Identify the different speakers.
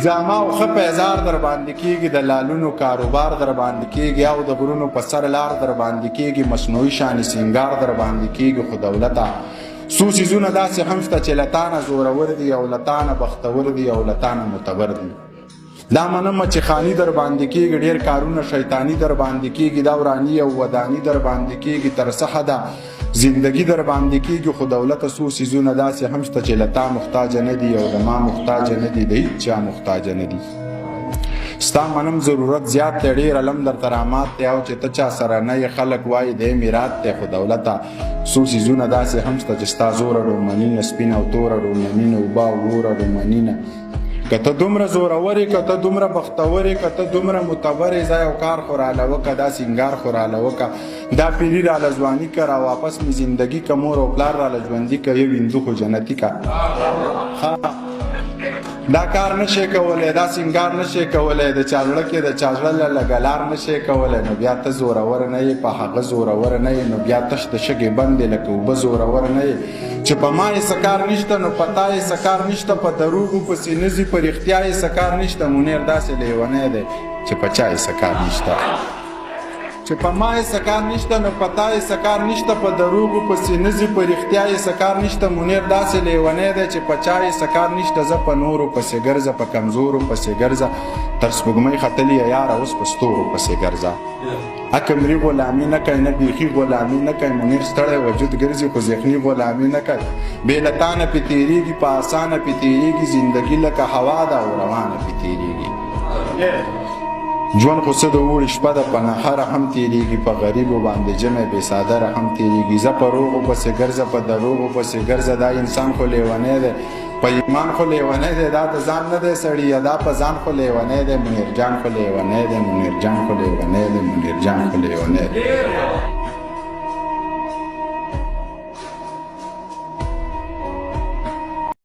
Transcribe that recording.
Speaker 1: زما او ښه پیزار در باندې کېږي، د لالونو کاروبار در باندې کېږي، او د غرونو په سر لار در باندې کېږي، مصنوعي شانې سینګار در باندې کېږي. خو دولته څو څیزونه داسې هم شته چې له تانه زورور دي او له تانه بختور دي او له تانه متبر دي. دا منمه چې خاني در باندې کېږي، ډېر کارونه شیطاني در باندې کېږي، دا وراني او وداني در باندې کېږي، تر څخه ده زندگی در باندې کېږي. خو دولته څو څیزونه داسې هم شته چې له تا محتاجه نه دي او د ما محتاجه نه دي، د هېڅ چا محتاجه نه دي. ستا منم ضرورت زیات دی، ډېر علم درته رامات دی، او چې ته چا سره نه یې خلک وایي دی میرات دی. خو دولته څو څیزونه داسې هم شته چې ستا زوره ډومنینه سپینه او توره ډومنینه اوبه او وروره ډومنینه. که ته دومره زورور یې، که ته دومره بختور یې، که ته دومره متبر یې، ځه یو کار خو راله وکړه، دا سینګار خو راله وکړه، دا پیري راله ځواني که، را واپس مې زندګي که، مور او پلار راله ژوندي که، یو هندو خو جنتي که. دا کار نشي کولی، دا سینګار نشي کولی، د چا زړه کې د چا زړه له لګلار نشي کولی، نو بیا ته زورور نه یې، په هغه زورور نه یې، نو بیا تش د شګې بندې لکه اوبه زورور نه یې. چې په ما یې څه کار نشته، نو په تا یې څه کار نشته، په دروغو پسې نه ځي، په رښتیا یې څه کار نشته. منیر داسې لیونی دی چې په چا یې څه کار نشته. چې په ما یې څه کار نشته، نو په تا یې څه کار نشته، په دروغو پسې نه ځي، په رښتیا یې څه کار نشته. منیر داسې لیونی دی چې په چا یې څه کار نشته. زه په نورو پسې ګرځه، په کمزورو پسې ګرځه، تر سپوږمۍ ختلې یاره اوس په ستورو پسې ګرځه. اکمري غلامي نه کوي، نه بیخي غلامي نه کوي. منیر ستړی وجود ګرځي خو ذهني غلامي نه کوي. بې له تانه پې تېرېږي، په اسانه پې تېرېږي، زندګي لکه هوا ده او روانه پې تېرېږي. ژوند خو څه د اوړي شپه ده، په نهره هم تېرېږي، په غریبو باندې جمع بې سادره هم تېرېږي. زه په روغو پسې ګرځه، په دروغو پسې ګرځه، دا انسان خو لیونی دی، په ایمان خو لیونی دی، دا د ځان نه دی سړی، دا په ځان خو لیونی دی. منیر جان خو لیونی دی، منیر جان خو لیونی دی، منیر جان خو لیونی دی.